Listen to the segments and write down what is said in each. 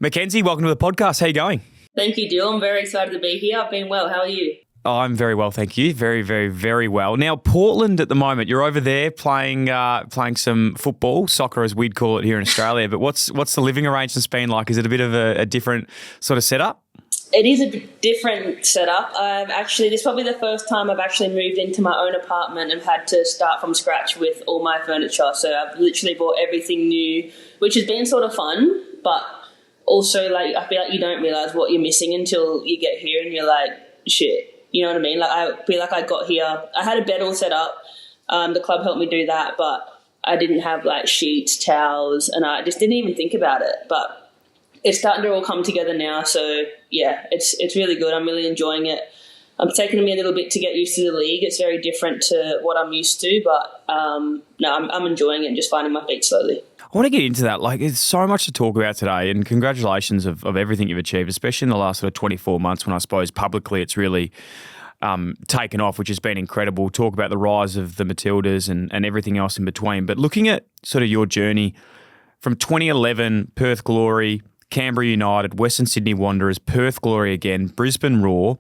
Mackenzie, welcome to the podcast. How you going? Thank you, Dyl. I'm very excited to be here. I've been well. How are you? Oh, I'm very well, thank you. Very, very, very well. Now, Portland at the moment, you're over there playing some football, soccer as we'd call it here in Australia. But what's the living arrangements been like? Is it a bit of a different sort of setup? It is a different setup. This is probably the first time I've actually moved into my own apartment and had to start from scratch with all my furniture. So I've literally bought everything new, which has been sort of fun, but also like I feel like you don't realise what you're missing until you get here and you're like, shit. You know what I mean? Like I feel like I got here. I had a bed all set up. The club helped me do that, but I didn't have like sheets, towels, and I just didn't even think about it. But it's starting to all come together now. So yeah, it's really good. I'm really enjoying it. It's taken me a little bit to get used to the league. It's very different to what I'm used to, but I'm enjoying it and just finding my feet slowly. I want to get into that. Like, there's so much to talk about today, and congratulations of everything you've achieved, especially in the last sort of 24 months when I suppose publicly it's really taken off, which has been incredible. Talk about the rise of the Matildas and everything else in between. But looking at sort of your journey from 2011, Perth Glory, Canberra United, Western Sydney Wanderers, Perth Glory again, Brisbane Roar,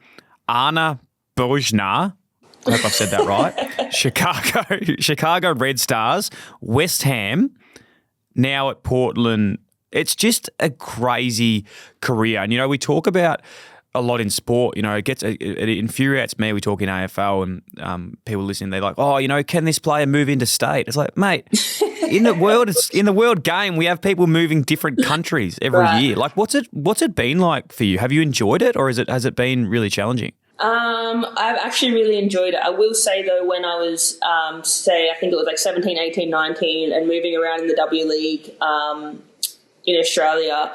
Anna Bojna, I hope I've said that right, Chicago Red Stars, West Ham, now at Portland. It's just a crazy career. And, we talk about a lot in sport, it infuriates me. We talk in AFL and people listening, they're like, can this player move interstate? It's like, mate, in the world game, we have people moving different countries every year. Like, what's it been like for you? Have you enjoyed it, or has it been really challenging? I've actually really enjoyed it. I will say, though, when I was, I think it was like 17, 18, 19 and moving around in the W League in Australia,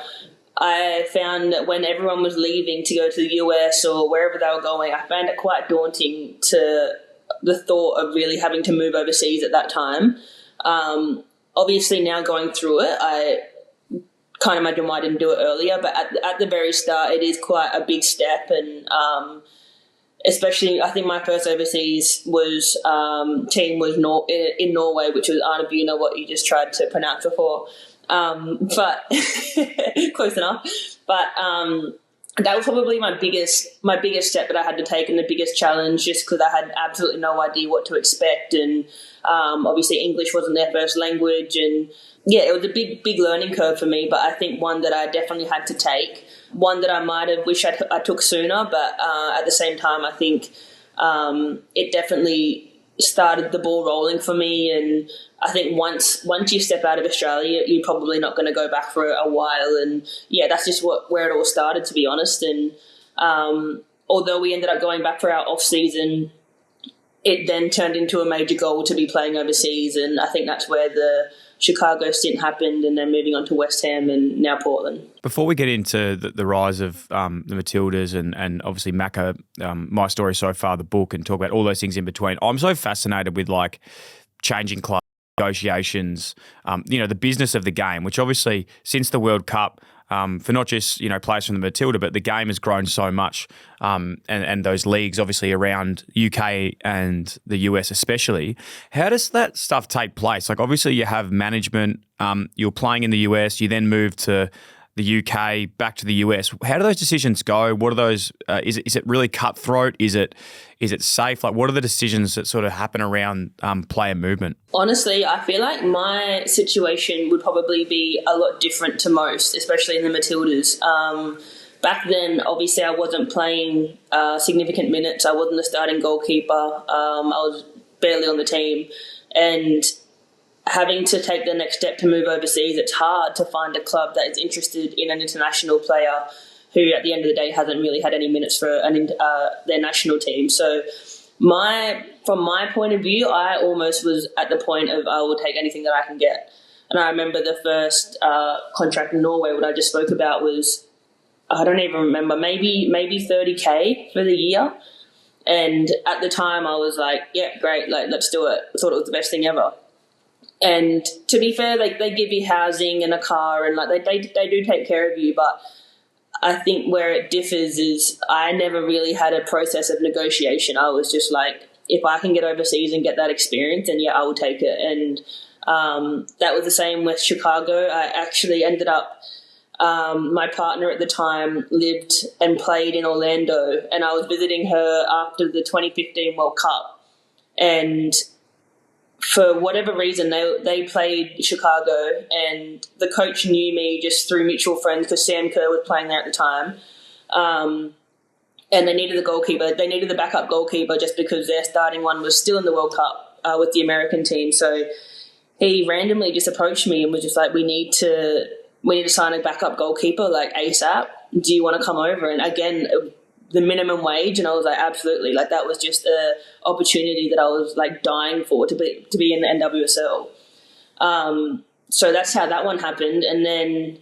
I found that when everyone was leaving to go to the US or wherever they were going, I found it quite daunting to the thought of really having to move overseas at that time. Obviously, now going through it, I can't imagine why I didn't do it earlier, but at the very start, it is quite a big step, and especially, I think my first overseas team was in Norway, which was Arnebuna, what you just tried to pronounce before. But close enough. But that was probably my biggest step that I had to take, and the biggest challenge, just because I had absolutely no idea what to expect, and obviously English wasn't their first language, and yeah, it was a big learning curve for me. But I think one that I definitely had to take, one that I might have wished I took sooner, but at the same time, I think it definitely started the ball rolling for me. And I think once you step out of Australia, you're probably not going to go back for a while. And yeah, that's just where it all started, to be honest. And although we ended up going back for our off season, it then turned into a major goal to be playing overseas. And I think that's where the Chicago stint happened, and then moving on to West Ham and now Portland. Before we get into the rise of the Matildas and obviously Macca, My Story So Far, the book, and talk about all those things in between, I'm so fascinated with like changing clubs, negotiations, the business of the game, which obviously since the World Cup, for not just, players from the Matilda, but the game has grown so much, and those leagues obviously around UK and the US especially. How does that stuff take place? Like, obviously you have management, you're playing in the US, you then move to the UK, back to the US. How do those decisions go? What are those? Is it really cutthroat? Is it safe? Like, what are the decisions that sort of happen around player movement? Honestly, I feel like my situation would probably be a lot different to most, especially in the Matildas. Back then, obviously, I wasn't playing significant minutes. I wasn't the starting goalkeeper. I was barely on the team, and having to take the next step to move overseas, it's hard to find a club that is interested in an international player who, at the end of the day, hasn't really had any minutes for their national team. So from my point of view, I almost was at the point of I will take anything that I can get. And I remember the first contract in Norway, what I just spoke about, was, I don't even remember, maybe 30K for the year. And at the time I was like, yeah, great, like, let's do it. I thought it was the best thing ever. And to be fair, like, they give you housing and a car, and like they do take care of you. But I think where it differs is I never really had a process of negotiation. I was just like, if I can get overseas and get that experience, then yeah, I will take it. And that was the same with Chicago. I actually ended up my partner at the time lived and played in Orlando, and I was visiting her after the 2015 World Cup. And for whatever reason, they played Chicago, and the coach knew me just through mutual friends because Sam Kerr was playing there at the time. And they needed the goalkeeper. They needed the backup goalkeeper just because their starting one was still in the World Cup with the American team. So he randomly just approached me and was just like, we need to sign a backup goalkeeper like ASAP. Do you want to come over? And again, the minimum wage, and I was like, absolutely. Like, that was just a opportunity that I was like dying for to be in the NWSL. So that's how that one happened. And then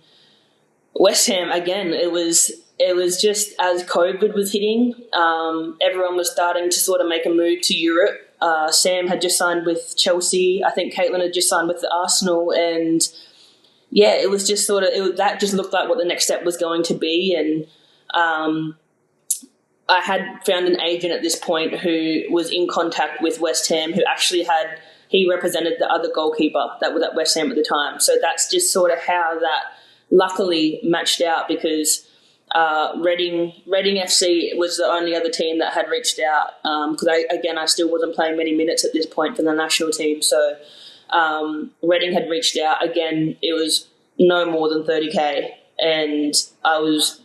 West Ham, again, it was just as COVID was hitting, everyone was starting to sort of make a move to Europe. Sam had just signed with Chelsea. I think Caitlin had just signed with the Arsenal, and yeah, it was just that just looked like what the next step was going to be. And I had found an agent at this point who was in contact with West Ham, who actually he represented the other goalkeeper that was at West Ham at the time. So that's just sort of how that luckily matched out, because Reading FC was the only other team that had reached out, because I still wasn't playing many minutes at this point for the national team. So Reading had reached out. Again, it was no more than 30K, and I was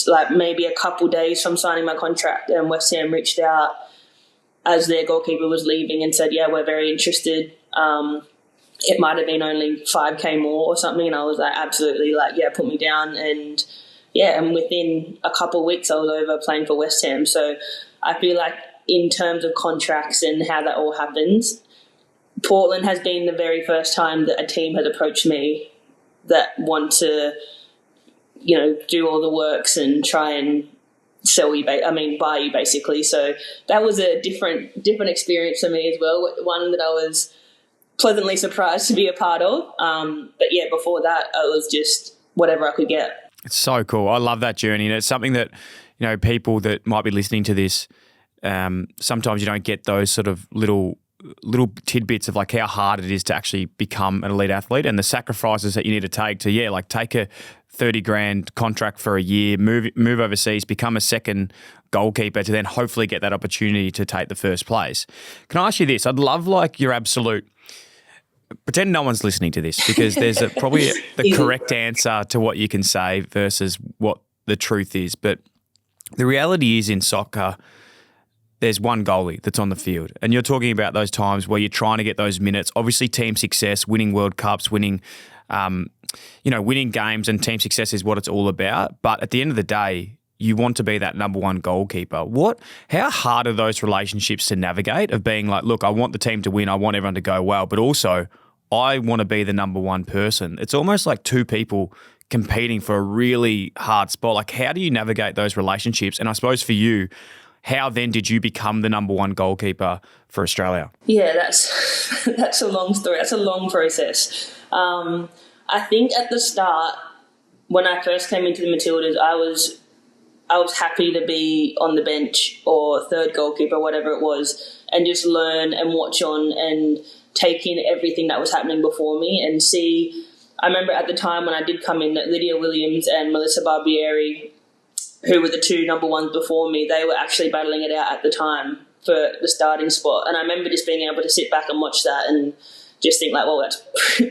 like maybe a couple days from signing my contract, and West Ham reached out as their goalkeeper was leaving and said, yeah, we're very interested. It might have been only 5K more or something, and I was like, absolutely, like, yeah, put me down. And yeah, and within a couple of weeks I was over playing for West Ham. So I feel like in terms of contracts and how that all happens, Portland has been the very first time that a team has approached me that want to, do all the works and try and buy you basically. So that was a different experience for me as well, one that I was pleasantly surprised to be a part of. But yeah, before that, I was just whatever I could get. It's so cool. I love that journey, and it's something that, people that might be listening to this, sometimes you don't get those sort of little tidbits of like how hard it is to actually become an elite athlete, and the sacrifices that you need to take to, take a 30 grand contract for a year, move overseas, become a second goalkeeper to then hopefully get that opportunity to take the first place. Can I ask you this? I'd love your absolute, pretend no one's listening to this, because there's probably the correct answer to what you can say versus what the truth is. But the reality is in soccer, there's one goalie that's on the field. And you're talking about those times where you're trying to get those minutes. Obviously, team success, winning World Cups, winning games, and team success is what it's all about. But at the end of the day, you want to be that number one goalkeeper. How hard are those relationships to navigate, of being like, look, I want the team to win, I want everyone to go well, but also I want to be the number one person? It's almost like two people competing for a really hard spot. Like, how do you navigate those relationships? And I suppose for you, how then did you become the number one goalkeeper for Australia? Yeah, that's a long story. That's a long process. I think at the start, when I first came into the Matildas, I was happy to be on the bench or third goalkeeper, whatever it was, and just learn and watch on and take in everything that was happening before me and see. I remember at the time when I did come in that Lydia Williams and Melissa Barbieri, who were the two number ones before me, they were actually battling it out at the time for the starting spot. And I remember just being able to sit back and watch that and just think like, well, that's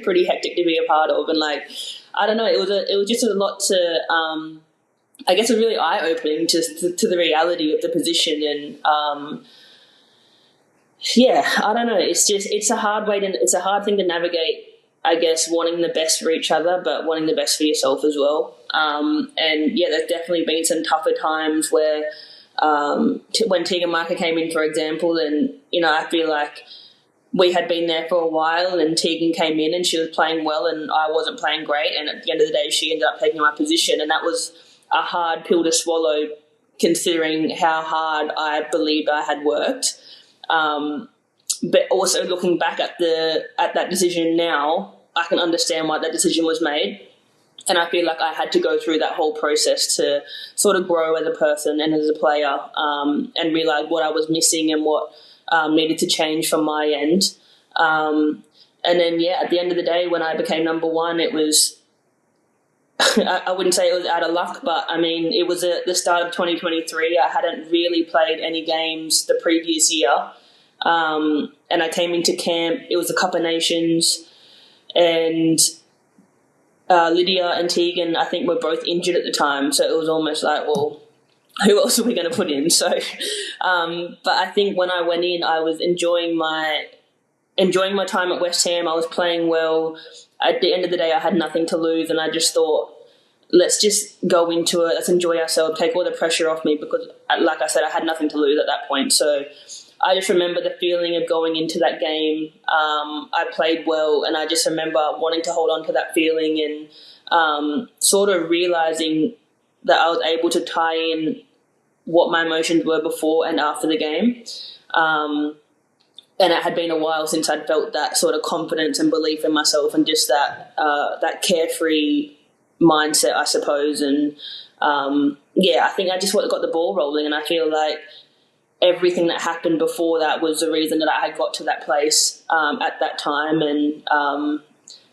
pretty hectic to be a part of. And like, I don't know, it was just a lot to, I guess, it was really eye-opening to the reality of the position. And I don't know, it's a hard thing to navigate, I guess, wanting the best for each other, but wanting the best for yourself as well. There's definitely been some tougher times where when Tegan Macca came in, for example, and, I feel like we had been there for a while and Tegan came in and she was playing well and I wasn't playing great. And at the end of the day, she ended up taking my position. And that was a hard pill to swallow, considering how hard I believed I had worked. But also looking back at that decision now, I can understand why that decision was made. And I feel like I had to go through that whole process to sort of grow as a person and as a player, and realise what I was missing and what needed to change from my end. And then, at the end of the day, when I became number one, it was I wouldn't say it was out of luck, but I mean, it was at the start of 2023. I hadn't really played any games the previous year. And I came into camp. It was the Cup of Nations, and Lydia and Tegan, I think, were both injured at the time. So it was almost like, well, who else are we going to put in? So, but I think when I went in, I was enjoying my time at West Ham. I was playing well. At the end of the day, I had nothing to lose, and I just thought, let's just go into it. Let's enjoy ourselves, take all the pressure off me, because, like I said, I had nothing to lose at that point. So I just remember the feeling of going into that game. I played well, and I just remember wanting to hold on to that feeling and sort of realising that I was able to tie in what my emotions were before and after the game. And it had been a while since I'd felt that sort of confidence and belief in myself, and just that carefree mindset, I suppose. And I think I just got the ball rolling, and I feel like everything that happened before that was the reason that I had got to that place at that time. And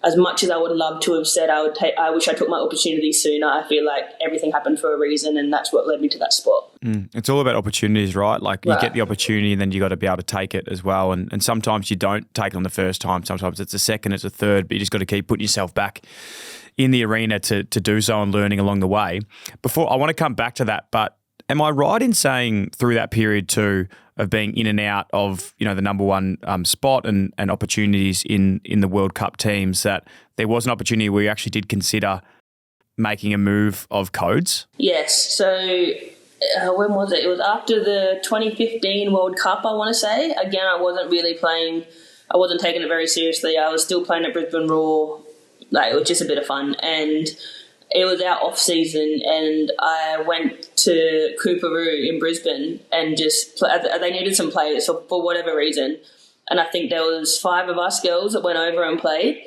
as much as I would love to have said I wish I took my opportunity sooner, I feel like everything happened for a reason, and that's what led me to that spot. It's all about opportunities, right? Like you get the opportunity, and then you got to be able to take it as well. And sometimes you don't take it on the first time. Sometimes it's a second, it's a third, but you just got to keep putting yourself back in the arena to do so, and learning along the way. Before I want to come back to that, but am I right in saying through that period too of being in and out of, the number one spot and opportunities in the World Cup teams, that there was an opportunity where you actually did consider making a move of codes? Yes. So when was it? It was after the 2015 World Cup, I want to say. Again, I wasn't really playing. I wasn't taking it very seriously. I was still playing at Brisbane Roar. Like, it was just a bit of fun. And it was our off season, and I went to Coorparoo in Brisbane and they needed some players for whatever reason. And I think there was 5 of us girls that went over and played.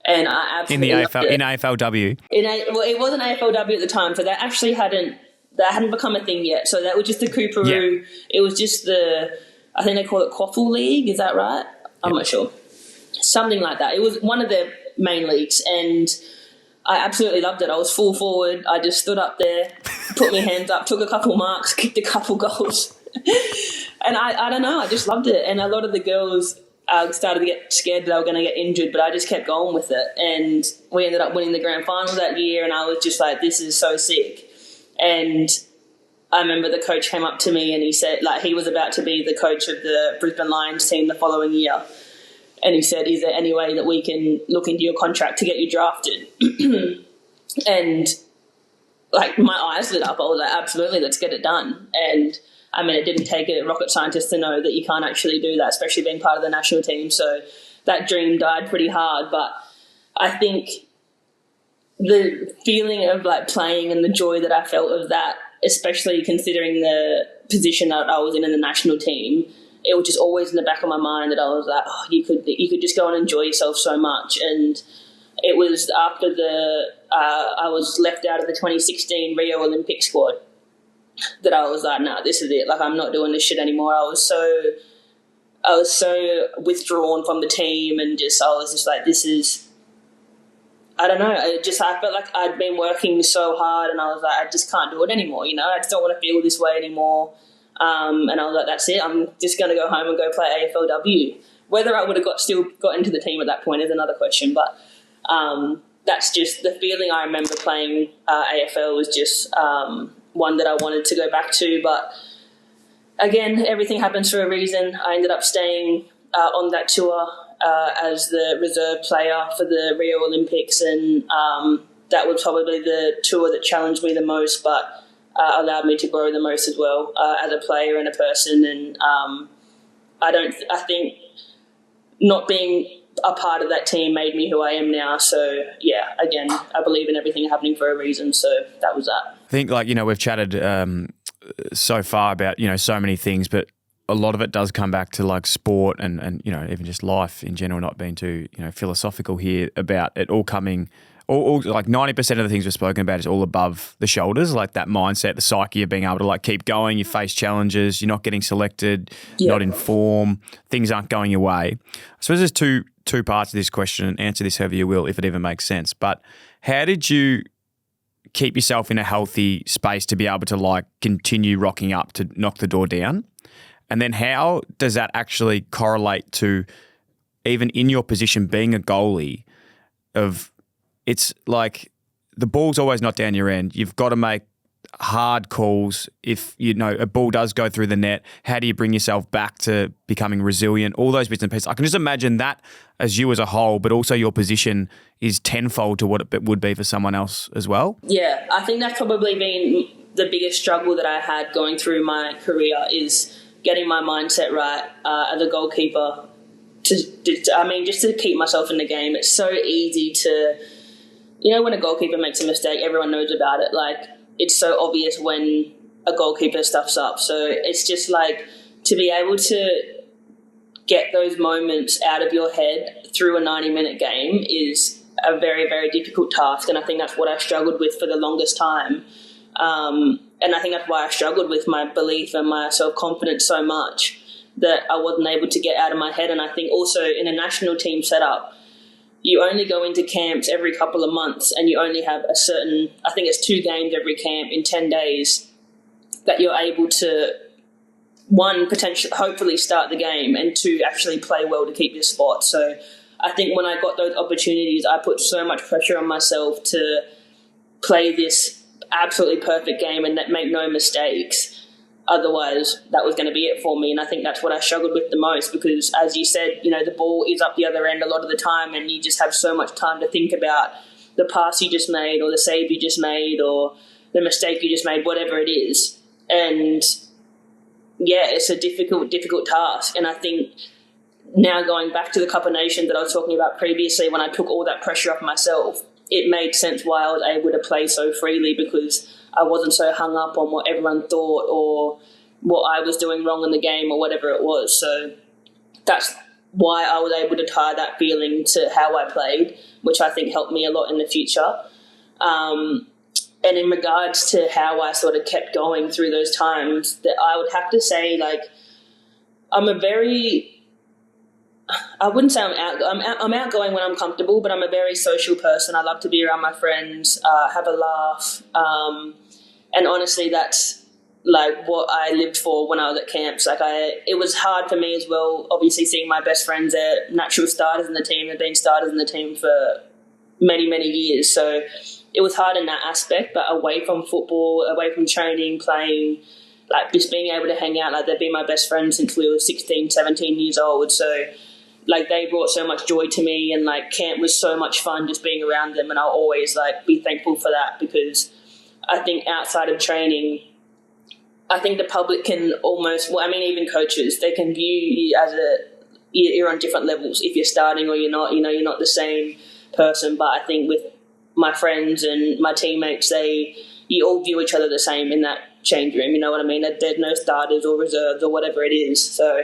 And I absolutely in AFLW. It wasn't AFLW at the time, so that hadn't become a thing yet. So that was just the Coorparoo. Yeah. It was just I think they call it Quaffle League. Is that right? I'm not sure. Something like that. It was one of the main leagues, and I absolutely loved it. I was full forward. I just stood up there, put my hands up, took a couple marks, kicked a couple goals. And I don't know, I just loved it. And a lot of the girls started to get scared that they were going to get injured, but I just kept going with it. And we ended up winning the grand final that year, and I was just like, this is so sick. And I remember the coach came up to me and he said, like, he was about to be the coach of the Brisbane Lions team the following year. And he said, is there any way that we can look into your contract to get you drafted? And, like, my eyes lit up. I was like, absolutely, let's get it done. And, I mean, it didn't take a rocket scientist to know that you can't actually do that, especially being part of the national team. So that dream died pretty hard. But I think the feeling of, like, playing and the joy that I felt of that, especially considering the position that I was in the national team, it was just always in the back of my mind that I was like, oh, you could just go and enjoy yourself so much. And it was after I was left out of the 2016 Rio Olympic squad that I was like, nah, this is it. Like, I'm not doing this shit anymore. I was so withdrawn from the team, and I was just like, this is, I don't know. I felt like I'd been working so hard, and I was like, I just can't do it anymore. I just don't want to feel this way anymore. And I was like, that's it. I'm just going to go home and go play AFLW. Whether I would have still got into the team at that point is another question. But that's just the feeling I remember playing AFL was just one that I wanted to go back to. But again, everything happens for a reason. I ended up staying on that tour as the reserve player for the Rio Olympics, and that was probably the tour that challenged me the most, but allowed me to grow the most as well as a player and a person. And I think not being a part of that team made me who I am now. So yeah, again, I believe in everything happening for a reason. So that was that. I think, like, we've chatted so far about, so many things, but a lot of it does come back to, like, sport and even just life in general, not being too, philosophical here about it all coming. All like 90% of the things we've spoken about is all above the shoulders, like that mindset, the psyche of being able to, like, keep going. You face challenges, you're not getting selected, not in form, things aren't going your way. I suppose there's two parts of this question, and answer this however you will, if it even makes sense. But how did you keep yourself in a healthy space to be able to like continue rocking up to knock the door down? And then how does that actually correlate to even in your position being a goalie of it's like the ball's always not down your end. You've got to make hard calls. If, you know, a ball does go through the net, how do you bring yourself back to becoming resilient? All those bits and pieces. I can just imagine that as you as a whole, but also your position is tenfold to what it would be for someone else as well. Yeah, I think that's probably been the biggest struggle that I had going through my career is getting my mindset right as a goalkeeper. Just to keep myself in the game. It's so easy to, you know, when a goalkeeper makes a mistake, everyone knows about it. Like, it's so obvious when a goalkeeper stuffs up. So it's just like to be able to get those moments out of your head through a 90-minute game is a very, very difficult task. And I think that's what I struggled with for the longest time. And I think that's why I struggled with my belief and my self-confidence so much that I wasn't able to get out of my head. And I think also in a national team setup, you only go into camps every couple of months and you only have a certain, I think it's 2 games every camp in 10 days that you're able to, 1, potentially, hopefully start the game, and 2, actually play well to keep your spot. So I think when I got those opportunities, I put so much pressure on myself to play this absolutely perfect game and make no mistakes. Otherwise, that was going to be it for me. And I think that's what I struggled with the most because, as you said, you know, the ball is up the other end a lot of the time and you just have so much time to think about the pass you just made or the save you just made or the mistake you just made, whatever it is. And, yeah, it's a difficult task. And I think now going back to the Cup of Nations that I was talking about previously, when I took all that pressure off myself, it made sense why I was able to play so freely because I wasn't so hung up on what everyone thought or what I was doing wrong in the game or whatever it was. So that's why I was able to tie that feeling to how I played, which I think helped me a lot in the future. And in regards to how I sort of kept going through those times, that I would have to say, like, I wouldn't say I'm outgoing when I'm comfortable, but I'm a very social person. I love to be around my friends, have a laugh. And honestly, that's like what I lived for when I was at camps. Like it was hard for me as well, obviously seeing my best friends, they're natural starters in the team, they've been starters in the team for many, many years. So it was hard in that aspect, but away from football, away from training, playing, like just being able to hang out, like they've been my best friends since we were 16, 17 years old. So like they brought so much joy to me and like camp was so much fun just being around them. And I'll always like be thankful for that because I think outside of training, I think the public can almost, well, I mean, even coaches, they can view you as you're on different levels. If you're starting or you're not, you know, you're not the same person. But I think with my friends and my teammates, you all view each other the same in that change room. You know what I mean? There's no starters or reserves or whatever it is. So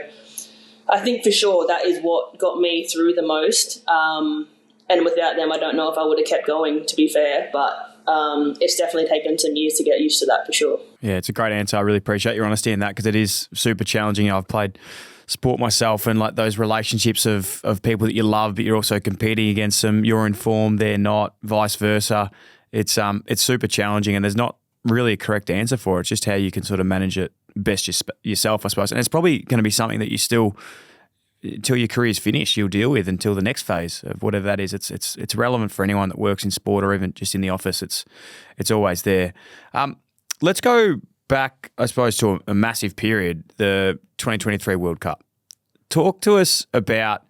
I think for sure that is what got me through the most. And without them, I don't know if I would have kept going, to be fair. But it's definitely taken some years to get used to that for sure. Yeah, it's a great answer. I really appreciate your honesty in that because it is super challenging. I've played sport myself and like those relationships of people that you love, but you're also competing against them. You're in form, they're not, vice versa. It's super challenging and there's not really a correct answer for it. It's just how you can sort of manage it best yourself, I suppose. And it's probably going to be something that you still, until your career's finished, you'll deal with until the next phase of whatever that is. It's relevant for anyone that works in sport or even just in the office. It's always there. Let's go back, I suppose, to a massive period, the 2023 World Cup. Talk to us about,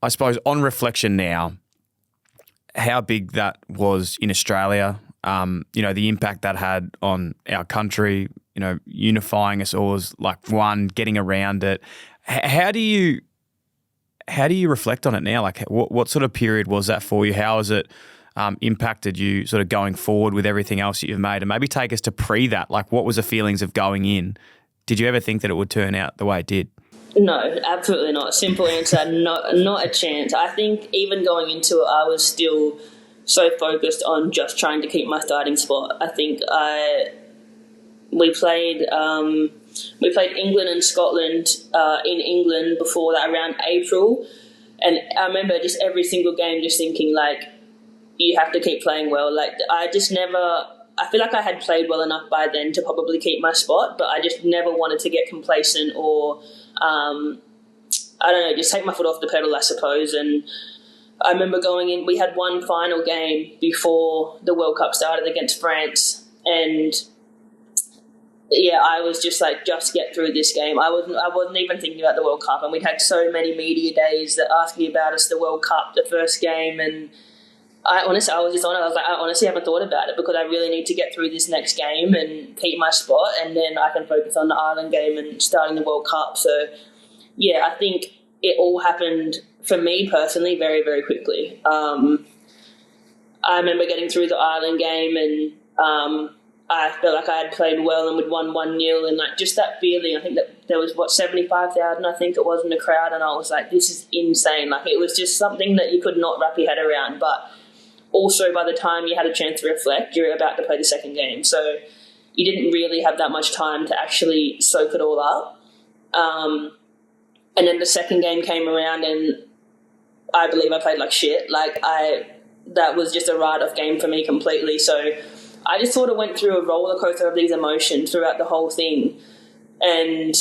I suppose, on reflection now, how big that was in Australia, the impact that had on our country, unifying us all as like one, getting around it. How do you reflect on it now? Like what sort of period was that for you? How has it impacted you sort of going forward with everything else that you've made? And maybe take us to pre that. Like what was the feelings of going in? Did you ever think that it would turn out the way it did? No, absolutely not. Simple answer, not a chance. I think even going into it, I was still so focused on just trying to keep my starting spot. I think we played England and Scotland in England before that around April, and I remember just every single game just thinking like, you have to keep playing well. Like, I feel like I had played well enough by then to probably keep my spot, but I just never wanted to get complacent or, I don't know, just take my foot off the pedal, I suppose. And I remember going in, we had one final game before the World Cup started against France, and yeah, I was just like, just get through this game. I wasn't even thinking about the World Cup, and we'd had so many media days that asked me about us, the World Cup, the first game, and I was just on it. I was like, I honestly haven't thought about it because I really need to get through this next game and keep my spot, and then I can focus on the Ireland game and starting the World Cup. So yeah, I think it all happened for me personally very, very quickly. I remember getting through the Ireland game, and I felt like I had played well and we'd won 1-0, and like just that feeling. I think that there was 75,000, I think it was, in the crowd, and I was like, this is insane. Like, it was just something that you could not wrap your head around. But also, by the time you had a chance to reflect, you're about to play the second game, so you didn't really have that much time to actually soak it all up. And then the second game came around, and I believe I played like shit. That was just a write-off game for me completely. So I just sort of went through a roller coaster of these emotions throughout the whole thing. And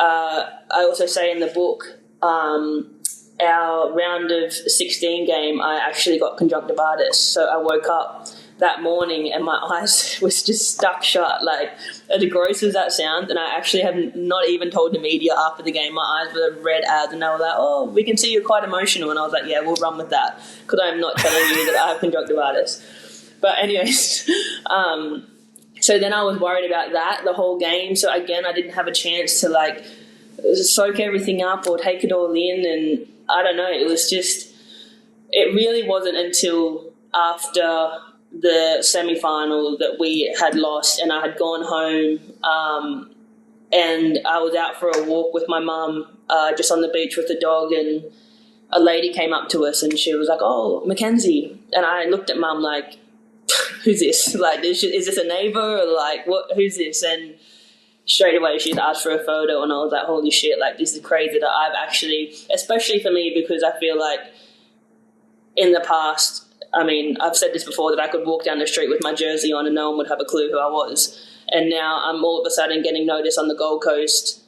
I also say in the book, our round of 16 game, I actually got conjunctivitis. So I woke up that morning and my eyes was just stuck shut. Like, as gross as that sounds, and I actually have not even told the media after the game. My eyes were red as, and they were like, oh, we can see you're quite emotional. And I was like, yeah, we'll run with that, because I'm not telling you that I have conjunctivitis. But anyways, so then I was worried about that the whole game. So again, I didn't have a chance to like soak everything up or take it all in. And I don't know, it really wasn't until after the semi-final that we had lost and I had gone home, and I was out for a walk with my mum, just on the beach with the dog, and a lady came up to us and she was like, oh, Mackenzie. And I looked at mum like, who's this? Like, is this a neighbour, or like, who's this? And straight away she asked for a photo, and I was like, holy shit, like, this is crazy that I've actually, especially for me, because I feel like in the past, I mean, I've said this before, that I could walk down the street with my jersey on and no one would have a clue who I was. And now I'm all of a sudden getting noticed on the Gold Coast,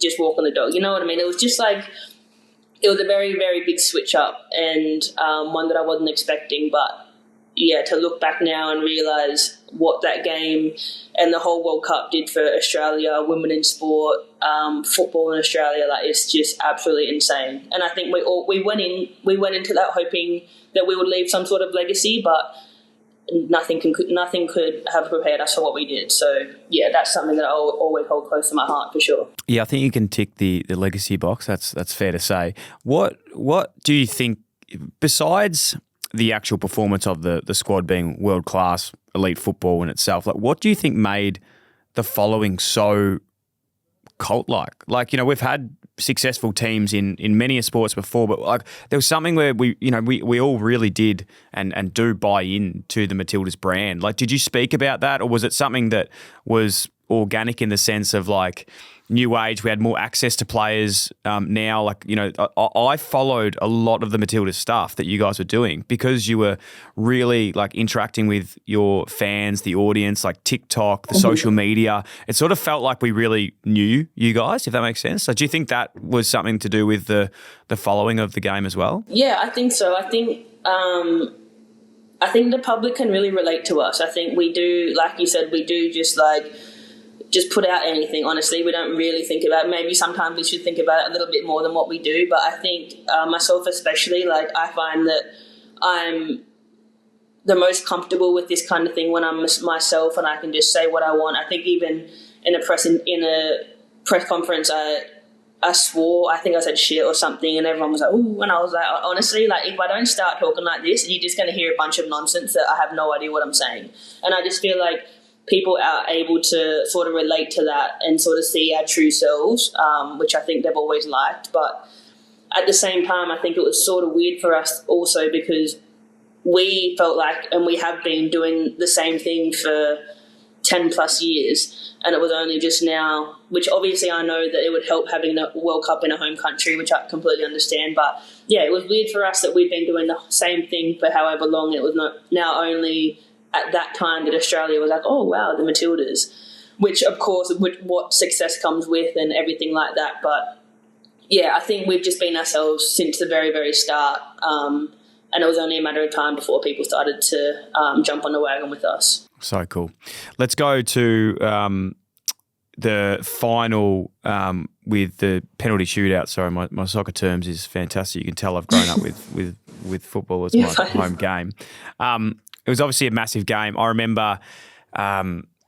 just walking the dog. You know what I mean? It was just like, it was a very, very big switch up, and one that I wasn't expecting. But yeah, to look back now and realise what that game and the whole World Cup did for Australia, women in sport, football in Australia, like, it's just absolutely insane. And I think we went into that hoping that we would leave some sort of legacy, but nothing could have prepared us for what we did. So yeah, that's something that I'll always hold close to my heart for sure. Yeah, I think you can tick the legacy box. That's fair to say. What do you think, besides the actual performance of the squad being world-class elite football in itself, like, what do you think made the following so cult-like? Like, you know, we've had successful teams in many sports before, but like, there was something where we all really did and do buy in to the Matildas brand. Like, did you speak about that, or was it something that was organic in the sense of like new age, we had more access to players now? Like, you know, I followed a lot of the Matildas stuff that you guys were doing because you were really like interacting with your fans, the audience, like TikTok, the social media. It sort of felt like we really knew you guys, if that makes sense. So do you think that was something to do with the following of the game as well? Yeah, I think so. I think the public can really relate to us. I think we do, like you said, we do just put out anything. Honestly, we don't really think about it. Maybe sometimes we should think about it a little bit more than what we do, but I think myself especially, like, I find that I'm the most comfortable with this kind of thing when I'm myself and I can just say what I want. I think even in a press conference, I swore, I think I said shit or something, and everyone was like, ooh, and I was like, honestly, like, if I don't start talking like this, you're just going to hear a bunch of nonsense that I have no idea what I'm saying. And I just feel like people are able to sort of relate to that and sort of see our true selves, which I think they've always liked. But at the same time, I think it was sort of weird for us also because we felt like, and we have been doing the same thing for 10 plus years, and it was only just now, which obviously I know that it would help having a World Cup in a home country, which I completely understand. But yeah, it was weird for us that we'd been doing the same thing for however long. It was not now only at that time that Australia was like, oh wow, the Matildas, which of course what success comes with and everything like that. But yeah, I think we've just been ourselves since the very, very start. And it was only a matter of time before people started to jump on the wagon with us. So cool. Let's go to the final with the penalty shootout. Sorry, my soccer terms is fantastic. You can tell I've grown up with football as my home game. It was obviously a massive game. I remember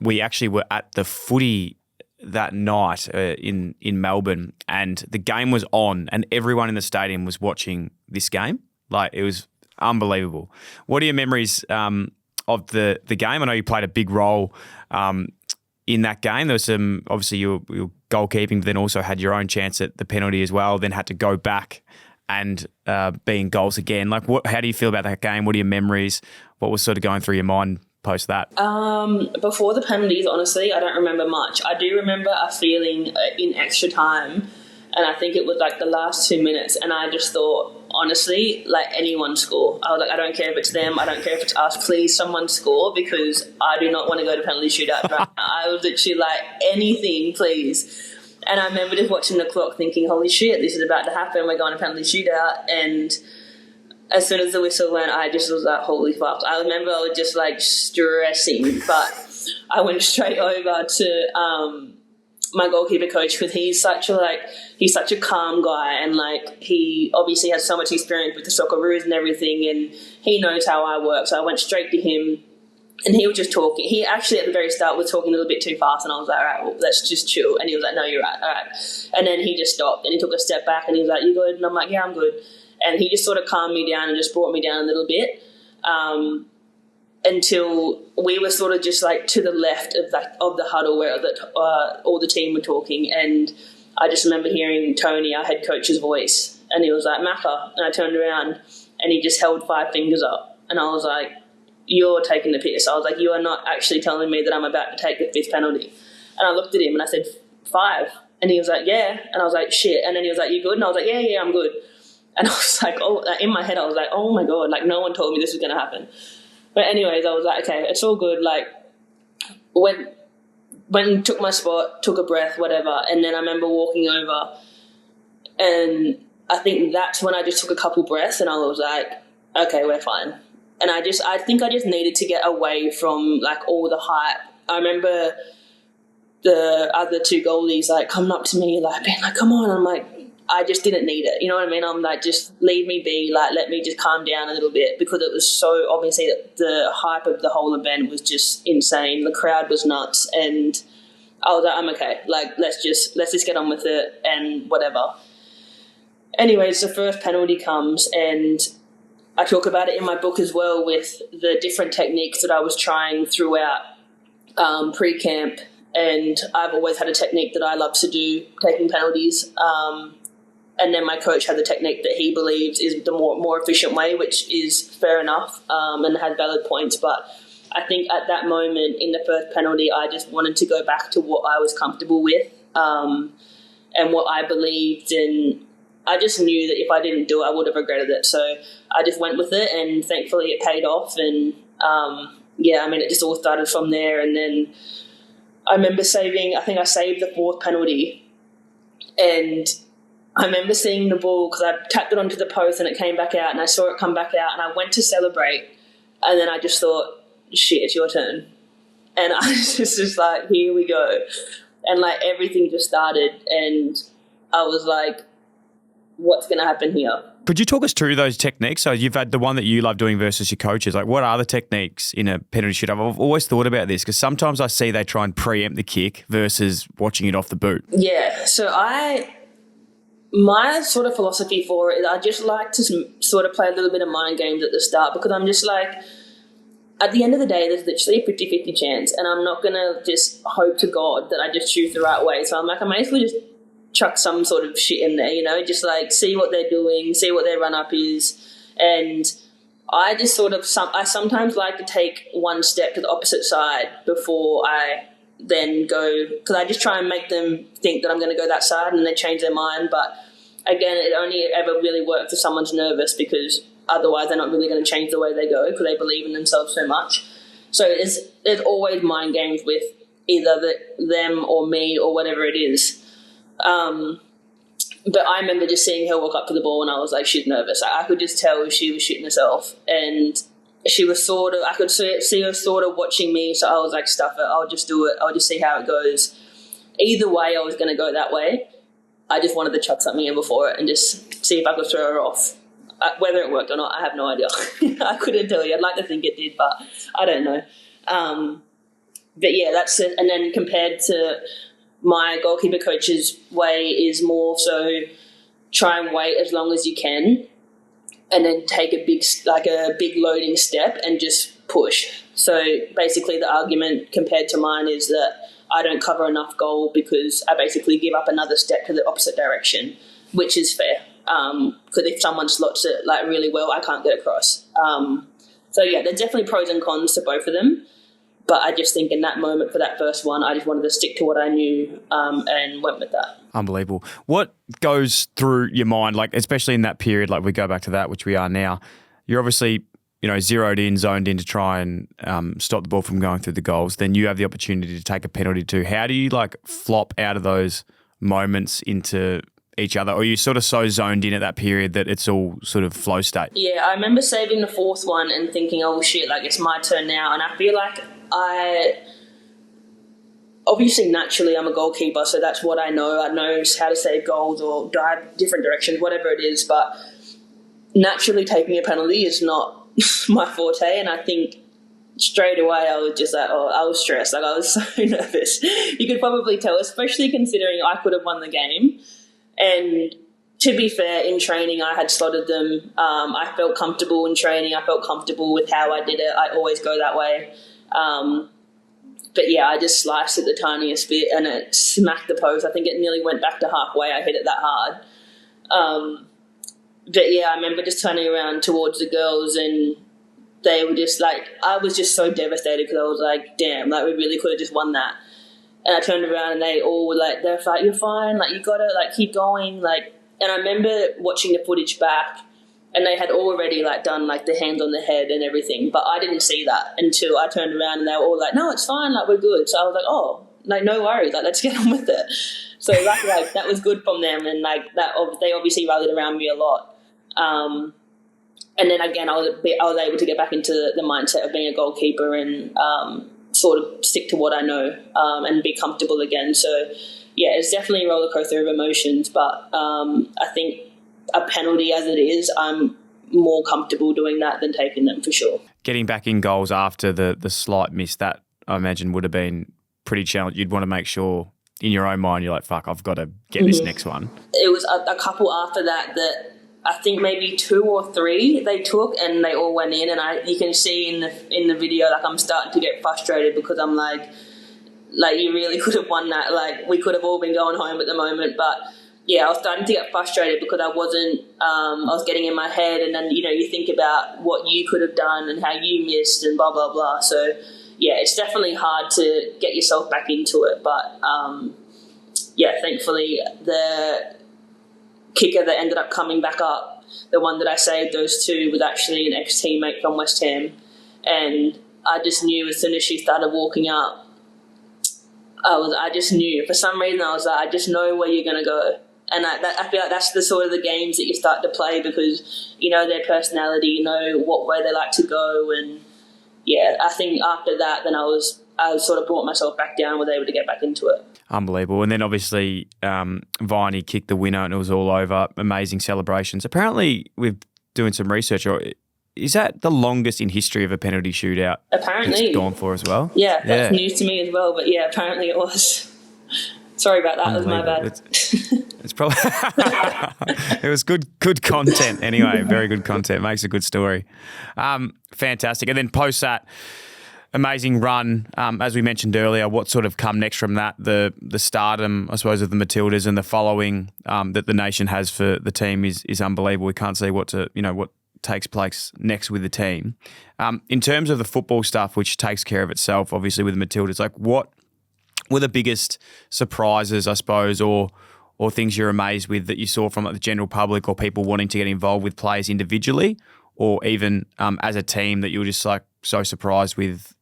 we actually were at the footy that night in Melbourne, and the game was on and everyone in the stadium was watching this game. Like, it was unbelievable. What are your memories of the game? I know you played a big role in that game. There was some, obviously you were goalkeeping, but then also had your own chance at the penalty as well, then had to go back and be in goals again. Like, how do you feel about that game? What are your memories? What was sort of going through your mind post that? Before the penalties, honestly, I don't remember much. I do remember a feeling in extra time, and I think it was like the last 2 minutes, and I just thought, honestly, like, anyone score. I was like, I don't care if it's them, I don't care if it's us, please someone score, because I do not want to go to penalty shootout right now. I was literally like, anything, please. And I remember just watching the clock thinking, holy shit, this is about to happen, we're going to penalty shootout. And as soon as the whistle went, I just was like, holy fuck. I remember I was just like stressing, but I went straight over to my goalkeeper coach, because he's such a calm guy, and like, he obviously has so much experience with the Socceroos and everything, and he knows how I work. So I went straight to him, and he was just talking. He actually at the very start was talking a little bit too fast, and I was like, all right, well, let's just chill. And he was like, no, you're right, all right. And then he just stopped and he took a step back and he was like, you good? And I'm like, yeah, I'm good. And he just sort of calmed me down and just brought me down a little bit. Until we were sort of just like to the left of the huddle where all the team were talking, and I just remember hearing Tony, our head coach's voice, and he was like, Macca, and I turned around and he just held 5 fingers up, and I was like, you're taking the piss. I was like, you are not actually telling me that I'm about to take the 5th penalty. And I looked at him and I said, 5, and he was like, yeah, and I was like, shit. And then he was like, you good? And I was like, yeah, I'm good. And I was like, oh, in my head I was like, oh my God, like, no one told me this was going to happen. But anyways, I was like, okay, it's all good. Like, when took my spot, took a breath, whatever, and then I remember walking over, and I think that's when I just took a couple breaths, and I was like, okay, we're fine. And I think I just needed to get away from like all the hype. I remember the other 2 goalies like coming up to me, like being like, come on. I'm like, I just didn't need it. You know what I mean? I'm like, just leave me be, like, let me just calm down a little bit, because it was so obviously that the hype of the whole event was just insane. The crowd was nuts, and I was like, I'm okay. Like, let's just get on with it and whatever. Anyways, the first penalty comes, and I talk about it in my book as well, with the different techniques that I was trying throughout pre-camp, and I've always had a technique that I love to do, taking penalties. And then my coach had the technique that he believes is the more efficient way, which is fair enough, and had valid points. But I think at that moment in the first penalty, I just wanted to go back to what I was comfortable with, and what I believed in. I just knew that if I didn't do it, I would have regretted it. So I just went with it, and thankfully it paid off. And it just all started from there. And then I remember I saved the 4th penalty, and I remember seeing the ball, because I tapped it onto the post and it came back out, and I saw it come back out, and I went to celebrate, and then I just thought, shit, it's your turn. And I was just like, here we go. And like, everything just started, and I was like, what's going to happen here? Could you talk us through those techniques? So you've had the one that you love doing versus your coaches. Like, what are the techniques in a penalty shootout? I've always thought about this, because sometimes I see they try and preempt the kick versus watching it off the boot. Yeah, so my sort of philosophy for it is I just like to sort of play a little bit of mind games at the start, because I'm just like, at the end of the day, there's literally a 50-50 chance, and I'm not going to just hope to God that I just choose the right way. So I'm like, I may as well just chuck some sort of shit in there, just like see what they're doing, see what their run-up is. And I just sort of I sometimes like to take one step to the opposite side before I then go, because I just try and make them think that I'm going to go that side and they change their mind. But again, it only ever really works if someone's nervous, because otherwise they're not really going to change the way they go because they believe in themselves so much. So there's always mind games with either them or me or whatever it is. But I remember just seeing her walk up to the ball and I was like, she's nervous. I could just tell she was shitting herself. And she was sort of, I could see her sort of watching me. So I was like, stuff it. I'll just do it. I'll just see how it goes. Either way, I was going to go that way. I just wanted to chuck something in before it and just see if I could throw her off. Whether it worked or not, I have no idea. I couldn't tell you. I'd like to think it did, but I don't know. But yeah, that's it. And then compared to my goalkeeper coach's way is more so try and wait as long as you can and then take a big loading step and just push. So basically the argument compared to mine is that I don't cover enough goal because I basically give up another step to the opposite direction, which is fair. Because if someone slots it like really well, I can't get across. So yeah, there's definitely pros and cons to both of them. But I just think in that moment for that first one, I just wanted to stick to what I knew and went with that. Unbelievable. What goes through your mind, like especially in that period, like we go back to that, which we are now, you're obviously, zeroed in, zoned in to try and stop the ball from going through the goals. Then you have the opportunity to take a penalty too. How do you flop out of those moments into each other? Or are you sort of so zoned in at that period that it's all sort of flow state? Yeah, I remember saving the fourth one and thinking, oh shit, it's my turn now. And I feel like obviously naturally I'm a goalkeeper, so that's what I know. I know how to save goals or dive different directions, whatever it is. But naturally taking a penalty is not my forte. And I think straight away I was just I was stressed. I was so nervous. You could probably tell, especially considering I could have won the game. And to be fair, in training, I had slotted them. I felt comfortable in training. I felt comfortable with how I did it. I always go that way. But yeah, I just sliced it the tiniest bit and it smacked the post. I think it nearly went back to halfway. I hit it that hard. But yeah, I remember just turning around towards the girls and they were just I was just so devastated because I was like, damn, we really could have just won that. And I turned around and they all were they're like, you're fine, you got it, keep going. And I remember watching the footage back and they had already done the hands on the head and everything, but I didn't see that until I turned around and they were all no, it's fine, we're good. So I was like, oh, no worries, let's get on with it. So that was good from them, and they obviously rallied around me a lot. And then again, I was able to get back into the mindset of being a goalkeeper and sort of stick to what I know and be comfortable again. So yeah, it's definitely a roller coaster of emotions, but I think a penalty as it is, I'm more comfortable doing that than taking them for sure. Getting back in goals after the slight miss, that I imagine would have been pretty challenging. You'd want to make sure in your own mind, you're like, fuck, I've got to get this next one. It was a couple after that I think maybe 2 or 3 they took and they all went in, and you can see in the video I'm starting to get frustrated because I'm like you really could have won that. We could have all been going home at the moment, but yeah, I was starting to get frustrated because I wasn't. I was getting in my head, and then you think about what you could have done and how you missed and blah blah blah. So yeah, it's definitely hard to get yourself back into it, but yeah, thankfully the kicker that ended up coming back up, the one that I saved those 2, was actually an ex-teammate from West Ham, and I just knew as soon as she started walking up, I just knew. For some reason, I was I just know where you're going to go. And I feel that's the sort of the games that you start to play because you know their personality, you know what way they like to go, and yeah, I think after that, then I sort of brought myself back down, was able to get back into it. Unbelievable. And then obviously Viney kicked the winner and it was all over. Amazing celebrations. Apparently, we're doing some research. Is that the longest in history of a penalty shootout? Apparently. It's gone for as well? Yeah, that's news to me as well. But yeah, apparently it was. Sorry about that. That was my bad. It's probably it was good content anyway. Very good content. Makes a good story. Fantastic. And then post that amazing run, as we mentioned earlier, what sort of come next from that? The stardom, I suppose, of the Matildas and the following that the nation has for the team is unbelievable. We can't see what takes place next with the team. In terms of the football stuff, which takes care of itself, obviously with the Matildas, like what were the biggest surprises, I suppose, or things you're amazed with that you saw from like the general public or people wanting to get involved with players individually, or even as a team that you were just like so surprised with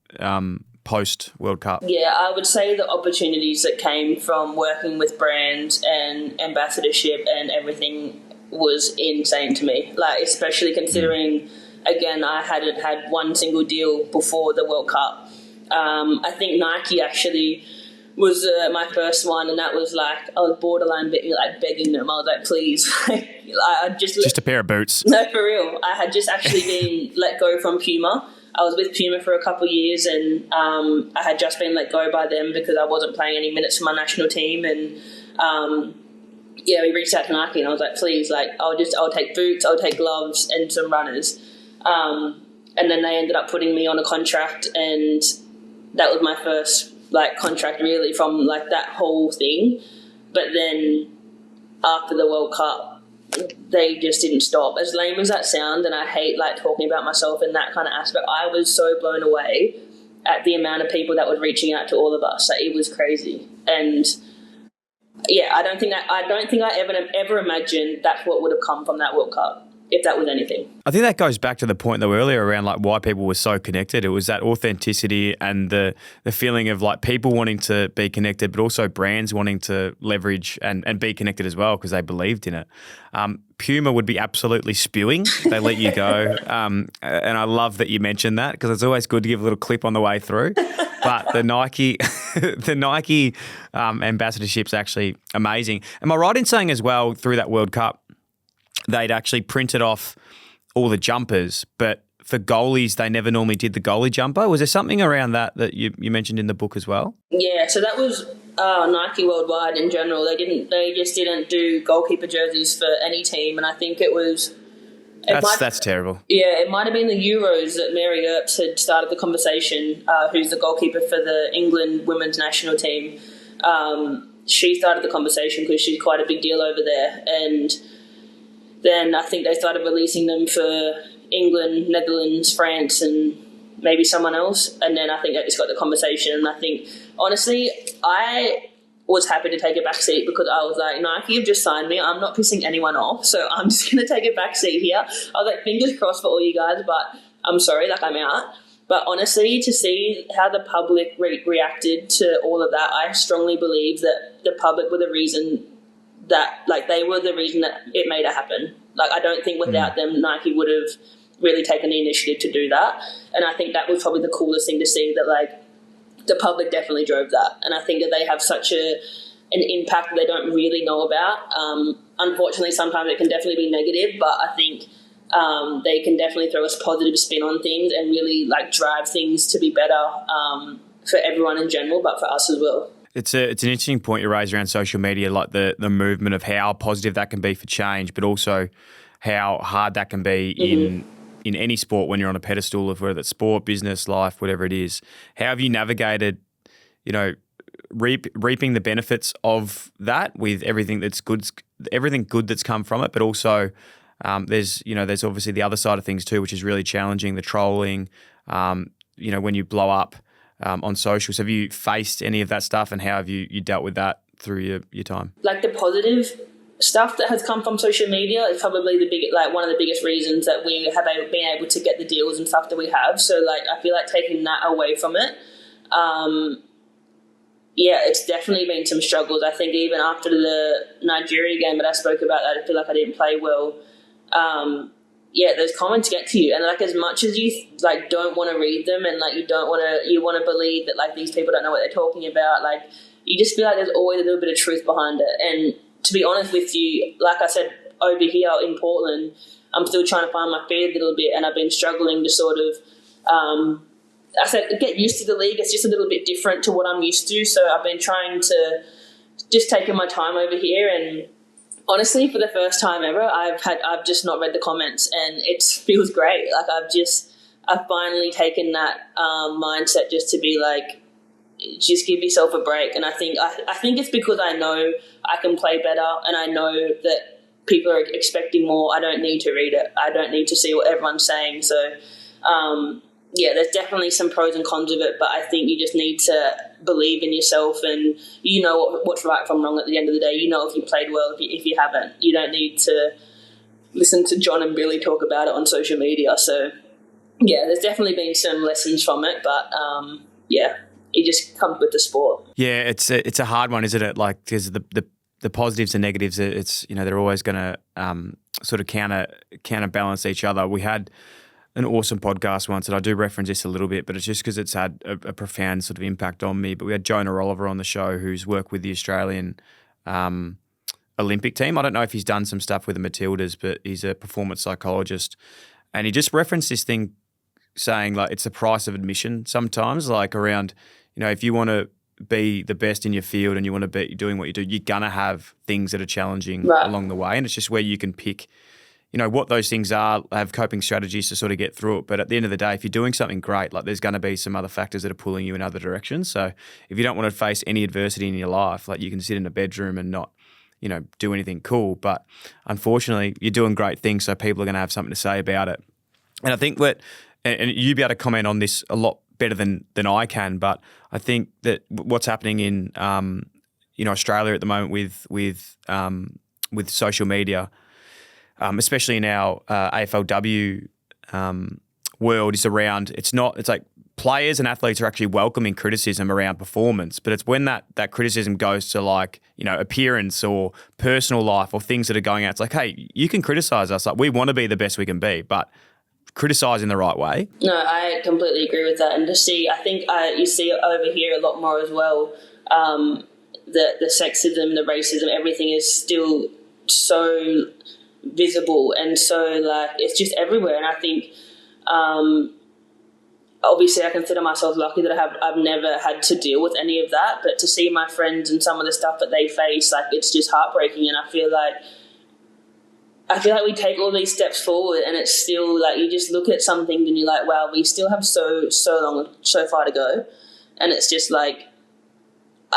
post World Cup? Yeah, I would say the opportunities that came from working with brands and ambassadorship and everything was insane to me. Like, especially considering, again, I hadn't had one single deal before the World Cup. I think Nike actually was my first one, and that was like I was borderline begging them. I was like, please, I just a pair of boots. No, for real. I had just actually been let go from Puma. I was with Puma for a couple of years, and I had just been let go by them because I wasn't playing any minutes for my national team. And we reached out to Nike, and I was like, please, like I'll take boots, I'll take gloves, and some runners. And then they ended up putting me on a contract, and that was my first contract really from like that whole thing. But then after the World Cup, they just didn't stop. As lame as that sounds, and I hate like talking about myself in that kind of aspect, I was so blown away at the amount of people that were reaching out to all of us. Like, it was crazy. And yeah, I don't think I ever imagined that's what would have come from that World Cup, if that was anything. I think that goes back to the point that we were earlier around like why people were so connected. It was that authenticity and the feeling of like people wanting to be connected, but also brands wanting to leverage and be connected as well because they believed in it. Puma would be absolutely spewing. They let you go. And I love that you mentioned that because it's always good to give a little clip on the way through. But the Nike ambassadorship's actually amazing. Am I right in saying as well through that World Cup, they'd actually printed off all the jumpers, but for goalies, they never normally did the goalie jumper. Was there something around that you mentioned in the book as well? Yeah, so that was Nike worldwide in general. They just didn't do goalkeeper jerseys for any team, and I think it was... That's terrible. Yeah, it might have been the Euros that Mary Earps had started the conversation, who's the goalkeeper for the England women's national team. She started the conversation because she's quite a big deal over there, and then I think they started releasing them for England, Netherlands, France, and maybe someone else. And then I think they just got the conversation. And I think, honestly, I was happy to take a back seat because I was like, Nike have just signed me. I'm not pissing anyone off, so I'm just going to take a back seat here. I was like, fingers crossed for all you guys, but I'm sorry, like, I'm out. But honestly, to see how the public reacted to all of that, I strongly believe that the public were the reason that, like, they were the reason that it made it happen. Like, I don't think without them, Nike would have really taken the initiative to do that. And I think that was probably the coolest thing to see, that, like, the public definitely drove that. And I think that they have such an impact that they don't really know about. Unfortunately, sometimes it can definitely be negative, but I think they can definitely throw a positive spin on things and really, like, drive things to be better for everyone in general, but for us as well. It's an interesting point you raise around social media, like the movement of how positive that can be for change, but also how hard that can be in any sport when you're on a pedestal of whether it's sport, business, life, whatever it is. How have you navigated, reaping the benefits of that with everything that's good, everything good that's come from it, but also there's obviously the other side of things too, which is really challenging, the trolling, when you blow up on socials. Have you faced any of that stuff, and how have you dealt with that through your time? Like, the positive stuff that has come from social media is probably one of the biggest reasons that we have been able to get the deals and stuff that we have. So, like, I feel like taking that away from it, it's definitely been some struggles. I think even after the Nigeria game that I spoke about, I feel like I didn't play well. Those comments get to you, and like, as much as you like don't want to read them, and like you want to believe that like these people don't know what they're talking about, like, you just feel like there's always a little bit of truth behind it. And to be honest with you, like I said, over here in Portland, I'm still trying to find my feet a little bit, and I've been struggling to sort of get used to the league. It's just a little bit different to what I'm used to, so I've been trying to just taking my time over here. And honestly, for the first time ever, I've just not read the comments, and it feels great. Like, I've finally taken that mindset just to be like, just give yourself a break. And I think it's because I know I can play better, and I know that people are expecting more. I don't need to read it. I don't need to see what everyone's saying. So, there's definitely some pros and cons of it, but I think you just need to believe in yourself, and you know what's right from wrong at the end of the day. You know if you played well, if you haven't. You don't need to listen to John and Billy talk about it on social media. So, there's definitely been some lessons from it, but, it just comes with the sport. Yeah, it's a hard one, isn't it? Like, there's the positives and negatives. It's they're always going to sort of counterbalance each other. We had an awesome podcast once, and I do reference this a little bit, but it's just because it's had a profound sort of impact on me. But we had Jonah Oliver on the show, who's worked with the Australian Olympic team. I don't know if he's done some stuff with the Matildas, but he's a performance psychologist, and he just referenced this thing saying, like, it's the price of admission sometimes, like around, if you want to be the best in your field and you want to be doing what you do, you're going to have things that are challenging along the way. And it's just where you can pick, what those things are, have coping strategies to sort of get through it. But at the end of the day, if you're doing something great, like, there's going to be some other factors that are pulling you in other directions. So if you don't want to face any adversity in your life, like, you can sit in a bedroom and not, do anything cool. But unfortunately, you're doing great things, so people are going to have something to say about it. And I think that, and you'd be able to comment on this a lot better than I can, but I think that what's happening in Australia at the moment with social media, especially in our AFLW world, is around. It's like players and athletes are actually welcoming criticism around performance, but it's when that criticism goes to, like, appearance or personal life or things that are going out. It's like, hey, you can criticize us. Like, we want to be the best we can be, but criticise in the right way. No, I completely agree with that. And to see, I think you see it over here a lot more as well. The sexism, the racism, everything is still so visible, and so, like, it's just everywhere. And I think, obviously, I consider myself lucky that I've never had to deal with any of that. But to see my friends and some of the stuff that they face, like, it's just heartbreaking. And I feel like we take all these steps forward, and it's still, like, you just look at something and you're like, wow, we still have so far to go. And it's just like,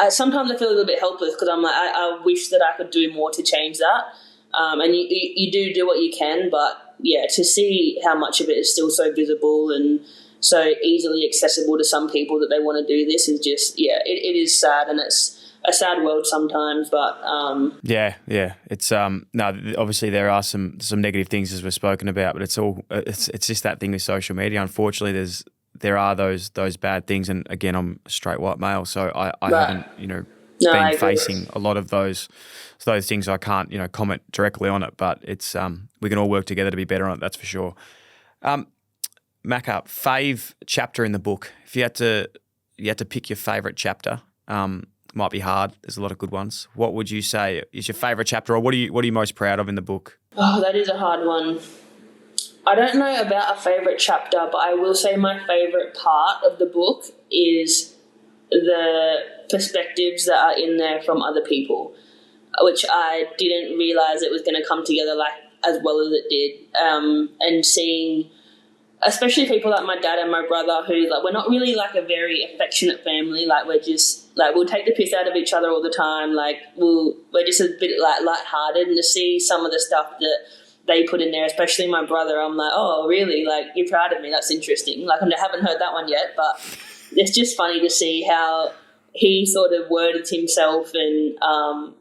sometimes I feel a little bit helpless, because I'm like, I wish that I could do more to change that. And you do what you can, but to see how much of it is still so visible and so easily accessible to some people that they want to do this is just, it is sad, and it's a sad world sometimes, but it's no, obviously there are some negative things, as we've spoken about, but it's just that thing with social media. Unfortunately, there are those bad things, and again, I'm a straight white male, so I haven't been facing a lot of those things. I can't comment directly on it, but it's we can all work together to be better on it. That's for sure. Macca, fave chapter in the book. If you had to pick your favourite chapter, might be hard. There's a lot of good ones. What would you say is your favourite chapter, or what are you most proud of in the book? Oh, that is a hard one. I don't know about a favourite chapter, but I will say my favourite part of the book is the perspectives that are in there from other people, which I didn't realise it was going to come together like as well as it did. And seeing, especially people like my dad and my brother, who, like, we're not really like a very affectionate family. Like, we're just like, we'll take the piss out of each other all the time. Like, we're just a bit like lighthearted, and to see some of the stuff that they put in there, especially my brother, I'm like, oh, really? Like, you're proud of me? That's interesting. Like, I haven't heard that one yet, but it's just funny to see how he sort of worded himself and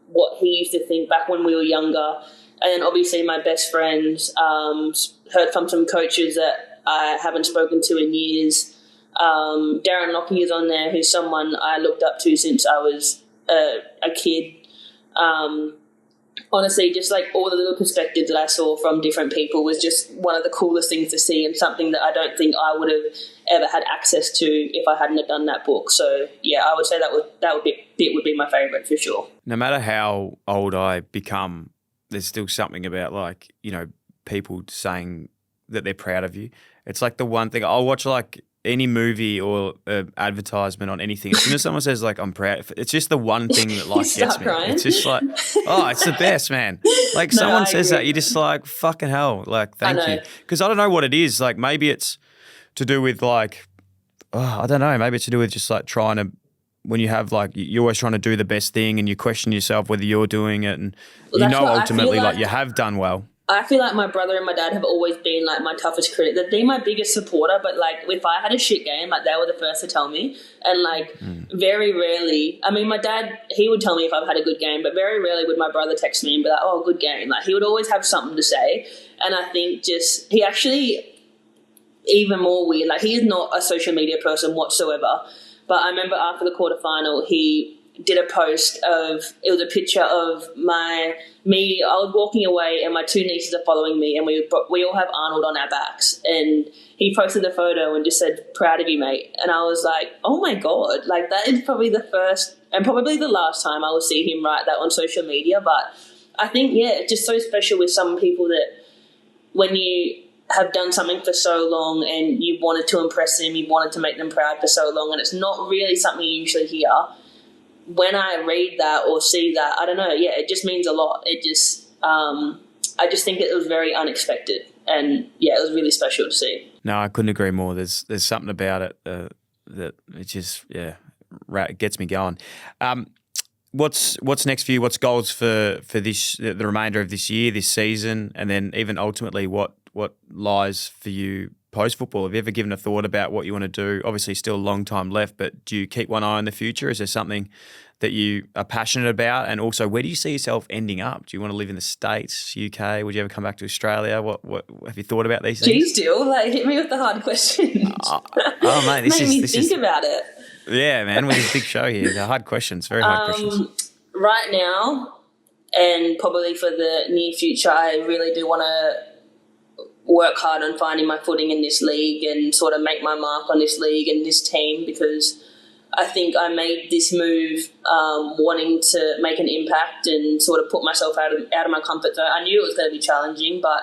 what he used to think back when we were younger. And then obviously my best friends, heard from some coaches that I haven't spoken to in years. Darren Lockie is on there, who's someone I looked up to since I was a kid. Honestly, just like all the little perspectives that I saw from different people was just one of the coolest things to see, and something that I don't think I would have ever had access to if I hadn't have done that book. So yeah, I would say that would be my favourite for sure. No matter how old I become, there's still something about, like, people saying that they're proud of you. It's like the one thing I'll watch, like any movie or advertisement on anything. As soon as someone says, like, I'm proud, it's just the one thing that, like, gets me. Crying. It's just like, oh, it's the best, man. Like, someone says that, you're just like, fucking hell, like, thank you. Because I don't know what it is. Like, maybe it's to do with, like, I don't know, maybe it's to do with just, like, trying to when you have like you're always trying to do the best thing and you question yourself whether you're doing it, and Well, you that's know what I ultimately feel like you have done well. I feel like my brother and my dad have always been like my toughest critic. They've been my biggest supporter, but like if I had a shit game, like they were the first to tell me. And like very rarely, I mean, my dad, he would tell me if I've had a good game, but very rarely would my brother text me and be like, "Oh, good game." Like he would always have something to say. And I think just, he actually, even more weird, like he is not a social media person whatsoever. But I remember after the quarterfinal, he did a post of, it was a picture of me. I was walking away and my two nieces are following me, and we all have Arnold on our backs, and he posted the photo and just said, "Proud of you, mate." And I was like, oh my God, like that is probably the first and probably the last time I will see him write that on social media. But I think, yeah, it's just so special with some people that when you have done something for so long and you wanted to impress them, you wanted to make them proud for so long, and it's not really something you usually hear. When I read that or see that, I don't know, yeah, it just means a lot. It just, I just think it was very unexpected, and yeah, it was really special to see. No, I couldn't agree more. There's something about it that it just gets me going. What's next for you? What's goals for this the remainder of this year, this season, and then even ultimately what lies for you post-football? Have you ever given a thought about what you want to do? Obviously still a long time left, but do you keep one eye on the future? Is there something that you are passionate about? And also, where do you see yourself ending up? Do you want to live in the States, UK? Would you ever come back to Australia? What have you thought about these things? Jeez, Dyl, like hit me with the hard questions. Oh mate, this Made me is think about it. Yeah, man, we're this big show here. They're hard questions, very hard questions. Right now, and probably for the near future, I really do want to work hard on finding my footing in this league and sort of make my mark on this league and this team, because I think I made this move wanting to make an impact and sort of put myself out of my comfort zone. I knew it was going to be challenging, but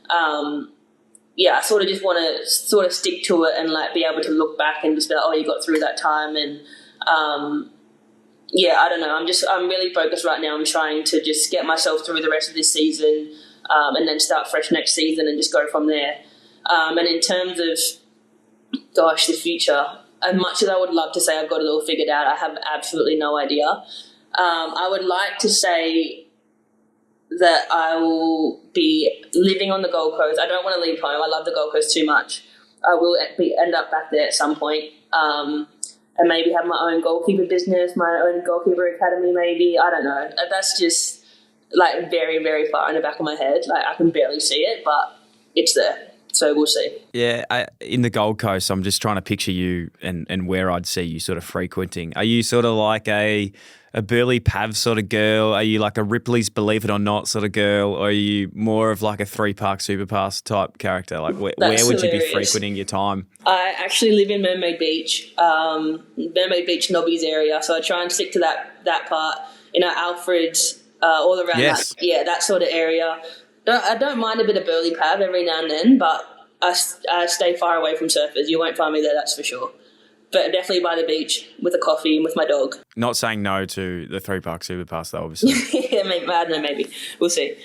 I sort of just want to sort of stick to it and like be able to look back and just be like, oh, you got through that time. And I don't know. I'm really focused right now. I'm trying to just get myself through the rest of this season, and then start fresh next season and just go from there. And in terms of, the future, as much as I would love to say I've got it all figured out, I have absolutely no idea. I would like to say that I will be living on the Gold Coast. I don't want to leave home. I love the Gold Coast too much. I will end up back there at some point, and maybe have my own goalkeeper business, my own goalkeeper academy maybe. I don't know. That's just like very, very far in the back of my head. Like I can barely see it, but it's there. So we'll see. Yeah, in the Gold Coast, I'm just trying to picture you and where I'd see you sort of frequenting. Are you sort of like a Burley Pav sort of girl? Are you like a Ripley's Believe It or Not sort of girl? Or are you more of like a 3-park Superpass type character? Like where would you be frequenting your time? I actually live in Mermaid Beach, Nobbies area. So I try and stick to that part. Alfred's, all around that sort of area. I don't mind a bit of Burley Pav every now and then, but I stay far away from surfers. You won't find me there, that's for sure. But definitely by the beach with a coffee and with my dog. Not saying no to the 3-park Superpass though, obviously. I don't know, maybe. We'll see.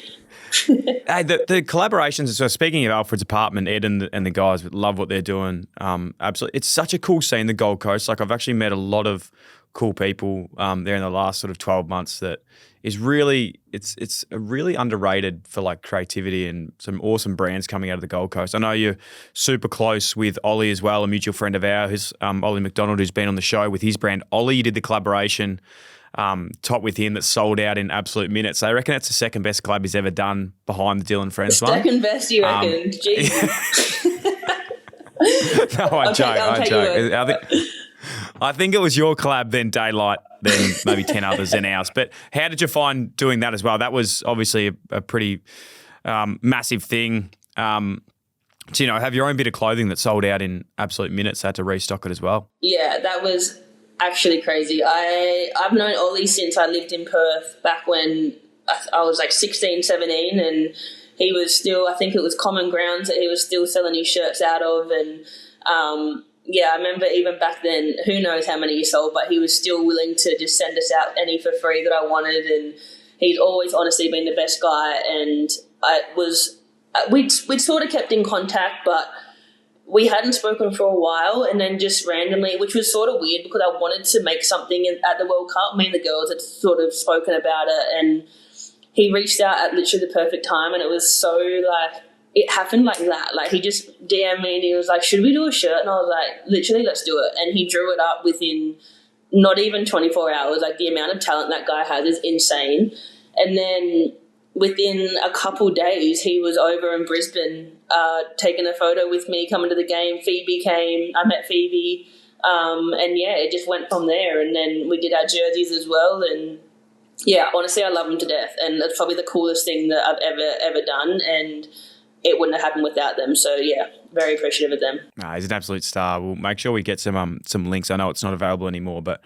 Hey, the collaborations, so speaking of Alfred's apartment, Ed and the guys love what they're doing. Absolutely. It's such a cool scene, the Gold Coast. Like I've actually met a lot of cool people there in the last sort of 12 months that is really, it's really underrated for like creativity and some awesome brands coming out of the Gold Coast. I know you're super close with Ollie as well, a mutual friend of ours, Ollie McDonald, who's been on the show with his brand. Ollie, you did the collaboration top with him that sold out in absolute minutes. I reckon it's the second best collab he's ever done behind the Dyl Friends one. Second best, you reckon? No, I joke. I think it was your collab, then Daylight, then maybe 10 others, then ours. But how did you find doing that as well? That was obviously a pretty massive thing. To have your own bit of clothing that sold out in absolute minutes, had to restock it as well. Yeah, that was actually crazy. I've known Ollie since I lived in Perth back when I was like 16, 17, and he was still, I think it was Common Grounds that he was still selling his shirts out of. And I remember even back then, who knows how many he sold, but he was still willing to just send us out any for free that I wanted. And he's always honestly been the best guy. And we'd sort of kept in contact, but we hadn't spoken for a while, and then just randomly, which was sort of weird because I wanted to make something at the World Cup. Me and the girls had sort of spoken about it, and he reached out at literally the perfect time, and it was so like, it happened like that. Like, he just DM'd me and he was like, should we do a shirt? And I was like, literally, let's do it. And he drew it up within not even 24 hours. Like, the amount of talent that guy has is insane. And then within a couple days, he was over in Brisbane taking a photo with me coming to the game. Phoebe came. I met Phoebe. And, yeah, it just went from there. And then we did our jerseys as well. And, yeah, honestly, I love him to death. And it's probably the coolest thing that I've ever done. And it wouldn't have happened without them. So, yeah, very appreciative of them. Nah, he's an absolute star. We'll make sure we get some links. I know it's not available anymore, but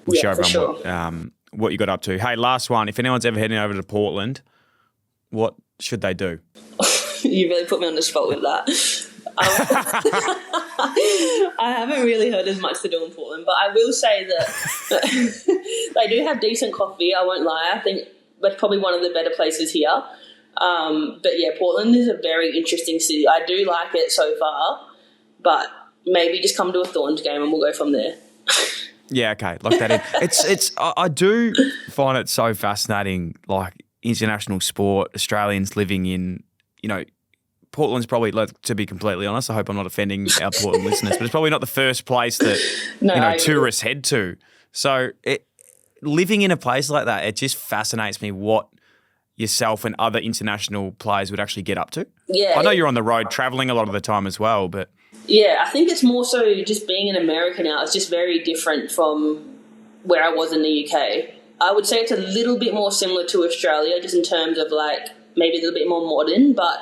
we'll show everyone what you got up to. Hey, last one. If anyone's ever heading over to Portland, what should they do? You really put me on the spot with that. I haven't really heard as much to do in Portland, but I will say that they do have decent coffee, I won't lie. I think that's probably one of the better places here. But yeah, Portland is a very interesting city. I do like it so far, but maybe just come to a Thorns game and we'll go from there. Yeah, okay, lock that in. I do find it so fascinating, like international sport, Australians living in, Portland's probably, like, to be completely honest, I hope I'm not offending our Portland listeners, but it's probably not the first place that tourists head to. So living in a place like that, it just fascinates me what yourself and other international players would actually get up to. Yeah, I know you're on the road travelling a lot of the time as well, but yeah, I think it's more so just being an American now. It's just very different from where I was in the UK. I would say it's a little bit more similar to Australia, just in terms of like maybe a little bit more modern. But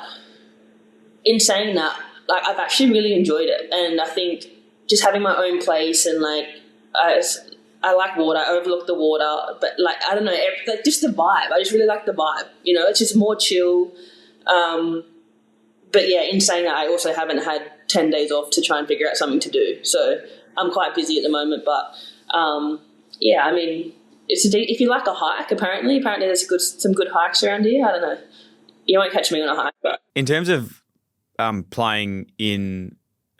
in saying that, like, I've actually really enjoyed it, and I think just having my own place and like I like water. I overlook the water, but like, I don't know, like, just the vibe. I just really like the vibe. It's just more chill. But yeah, in saying that, I also haven't had 10 days off to try and figure out something to do. So I'm quite busy at the moment. But yeah, I mean, if you like a hike, apparently there's some good hikes around here. I don't know. You won't catch me on a hike. But. In terms of playing in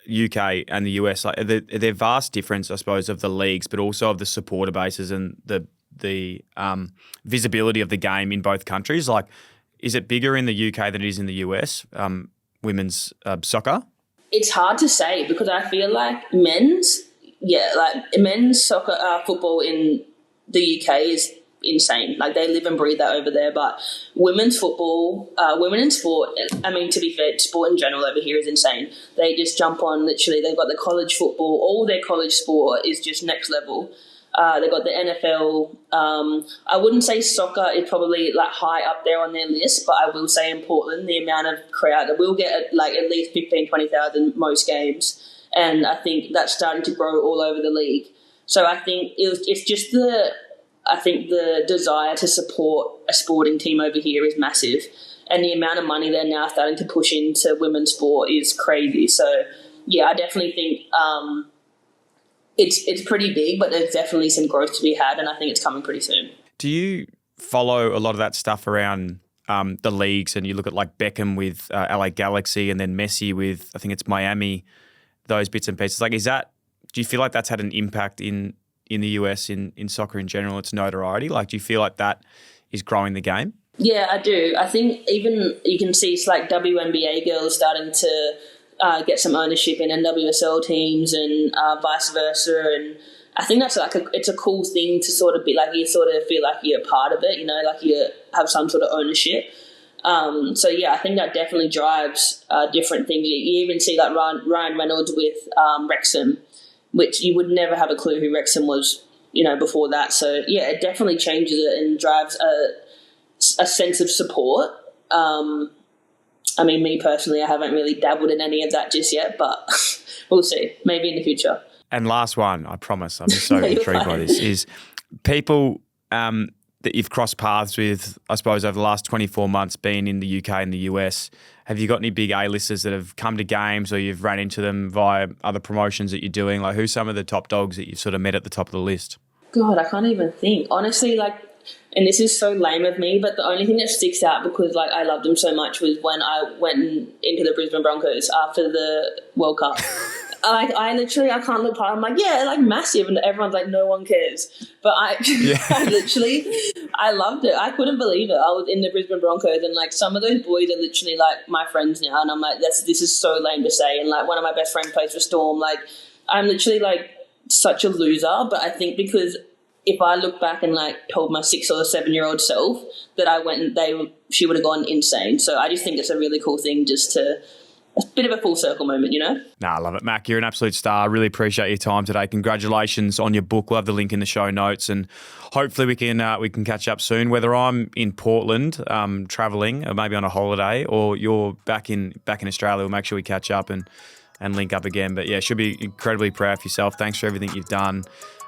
UK and the US, like, are there vast difference, I suppose, of the leagues, but also of the supporter bases and the visibility of the game in both countries? Like, is it bigger in the UK than it is in the US, women's soccer? It's hard to say because I feel like men's soccer, football in the UK is insane. Like, they live and breathe that over there. But women's football, women in sport, I mean, to be fair, sport in general over here is insane. They just jump on, literally, they've got the college football. All their college sport is just next level. They've got the NFL. I wouldn't say soccer is probably like high up there on their list, but I will say in Portland, the amount of crowd that we'll get like at least 15,000, 20,000 most games. And I think that's starting to grow all over the league. So I think it's just the desire to support a sporting team over here is massive. And the amount of money they're now starting to push into women's sport is crazy. So yeah, I definitely think it's pretty big, but there's definitely some growth to be had, and I think it's coming pretty soon. Do you follow a lot of that stuff around the leagues, and you look at like Beckham with LA Galaxy and then Messi with, I think it's Miami, those bits and pieces? Like, do you feel like that's had an impact in the US in soccer in general, its notoriety? Like, do you feel like that is growing the game? Yeah, I do. I think even you can see it's like WNBA girls starting to get some ownership in NWSL teams and vice versa. And I think that's like it's a cool thing to sort of be like, you sort of feel like you're a part of it, like you have some sort of ownership. So yeah, I think that definitely drives different things. You even see like Ryan Reynolds with Wrexham, which you would never have a clue who Wrexham was, before that. So yeah, it definitely changes it and drives a sense of support. I mean, me personally, I haven't really dabbled in any of that just yet, but we'll see. Maybe in the future. And last one, I promise, I'm just so intrigued by this, is people that you've crossed paths with, I suppose, over the last 24 months being in the UK and the US. Have you got any big A-listers that have come to games or you've ran into them via other promotions that you're doing? Like, who's some of the top dogs that you've sort of met at the top of the list? God, I can't even think. Honestly, like, and this is so lame of me, but the only thing that sticks out because like I loved him so much was when I went into the Brisbane Broncos after the World Cup. Like I can't look past. I'm like, yeah, like massive, and everyone's like, no one cares. But I loved it. I couldn't believe it. I was in the Brisbane Broncos, and like some of those boys are literally like my friends now, and I'm like, this is so lame to say. And like one of my best friends plays for Storm. Like I'm literally like such a loser, but I think because if I look back and like told my 6 or 7-year-old self that I went and she would have gone insane. So I just think it's a really cool thing a bit of a full circle moment, you know? Nah, I love it, Mac. You're an absolute star. I really appreciate your time today. Congratulations on your book. We'll have the link in the show notes, and hopefully we can catch up soon. Whether I'm in Portland traveling, or maybe on a holiday, or you're back in Australia, we'll make sure we catch up and link up again. But yeah, should be incredibly proud of yourself. Thanks for everything you've done,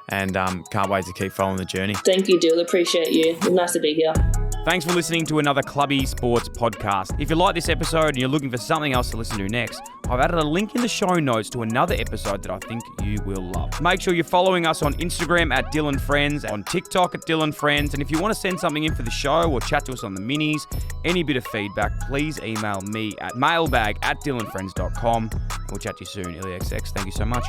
and can't wait to keep following the journey. Thank you, Dyl. Appreciate you. It's nice to be here. Thanks for listening to another Clubby Sports podcast. If you like this episode and you're looking for something else to listen to next, I've added a link in the show notes to another episode that I think you will love. Make sure you're following us on Instagram at Dyl Friends, on TikTok at Dyl Friends, and if you want to send something in for the show or chat to us on the minis, any bit of feedback, please email me at mailbag@dylanfriends.com, and we'll chat to you soon. IllyXX, thank you so much.